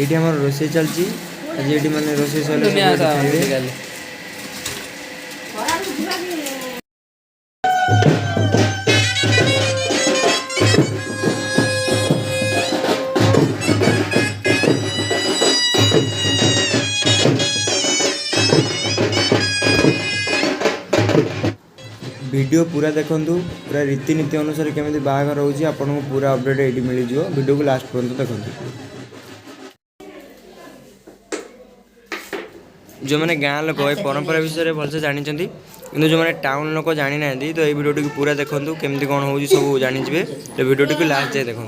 ये आम रोसे चलती आज ये मैंने रोसे खाइए। वीडियो पूरा देखूँ पूरा रीतिनीति अनुसार केमी बाहागर होची आपको पूरा अपडेट ये मिल जाव वीडियो को लास्ट पर्यंत देखो। जो मैंने गाँव लोक ये परंपरा विषय में भलसे जानी कि जो मैंने टाउन लोक जानी ना तो ये वीडियो को पूरा देखूँ केमती कौन हो सब जानीजे तो वीडियो को लास्ट जाए देखो।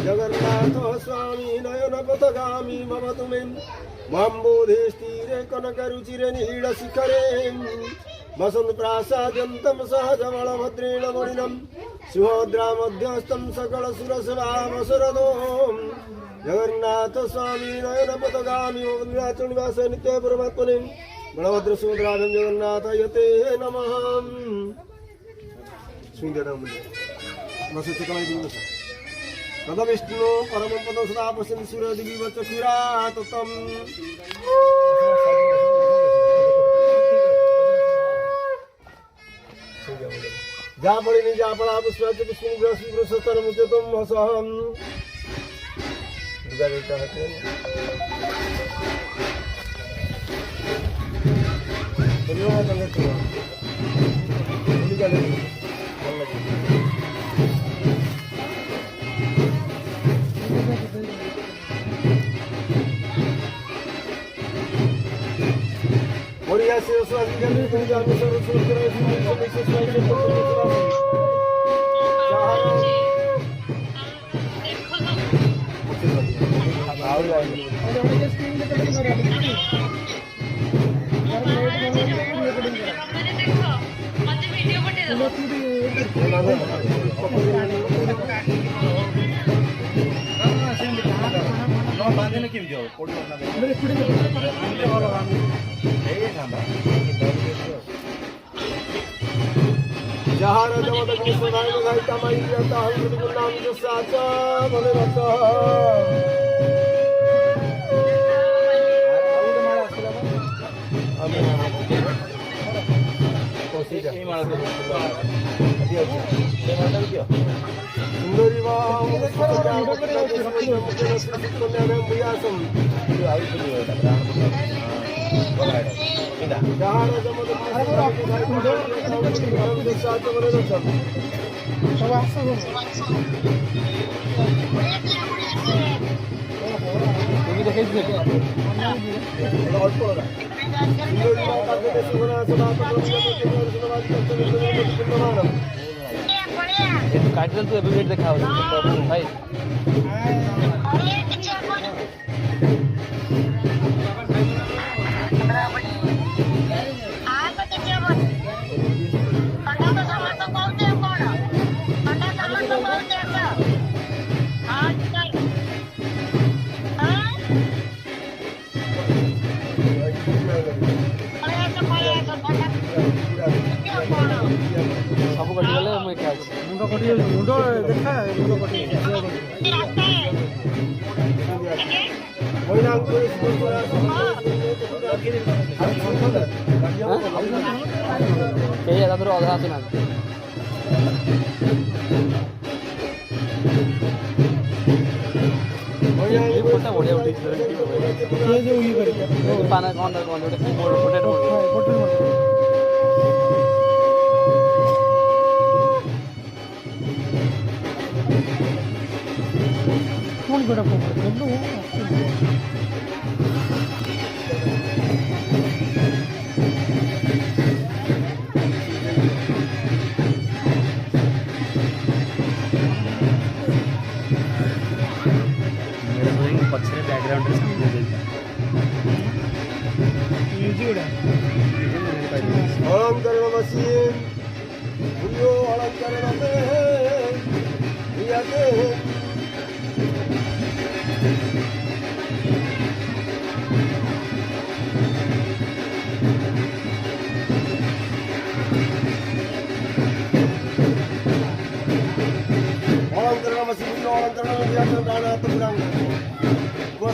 जगन्नाथ स्वामी नयन पथगामी भवतु मे माम्बोधेस्तीरे कनकरुचिरे नील शिखरे वसंत प्रासाद्यन्तं सहजबलभद्रेण मणिनं सुभद्रा मध्यस्थं सकल सुरसेवावसरदो जगन्नाथ स्वामी नयन पथगामी वन्द्राचलनिवास नित्य परमात्मने बलभद्र सुभद्राभ्यां जगन्नाथ यते नमः। तद विष्णु परम पद सदा पश्यन् सूर्यदिवि चक्षुराततम् जा पड़िनि जा पड़ा पुष्पाच पुष्पिनि ग्रसी ग्रसतर मुचतम हसहम दुर्गा देवता है दुर्गा तंगे तो दुर्गा देवी काटल तू एबिट देखा भाई सब कटिगले मुझे क्या मुंड कटि मुंड देखा मुंड कटि के या तर अधा आसिना ये फोटो बढ़िया उठी ये जो ये कर पाना कौन फोटो कौन बड़ा फोटो पक्षी बैकग्राउंड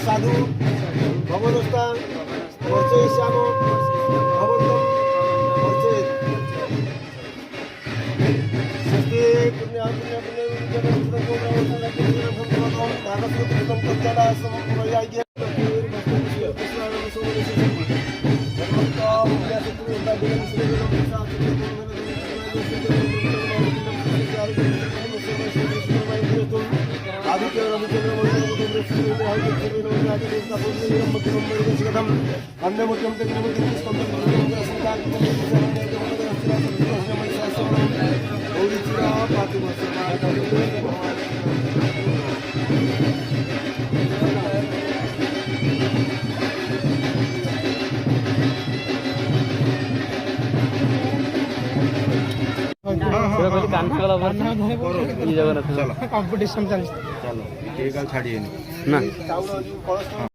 साधु भगवदस्ता वर्चय श्याम भगवंतम वर्चय सस्ते पुण्य पुण्य कंपटीशन चलो चलो छाड़िए ना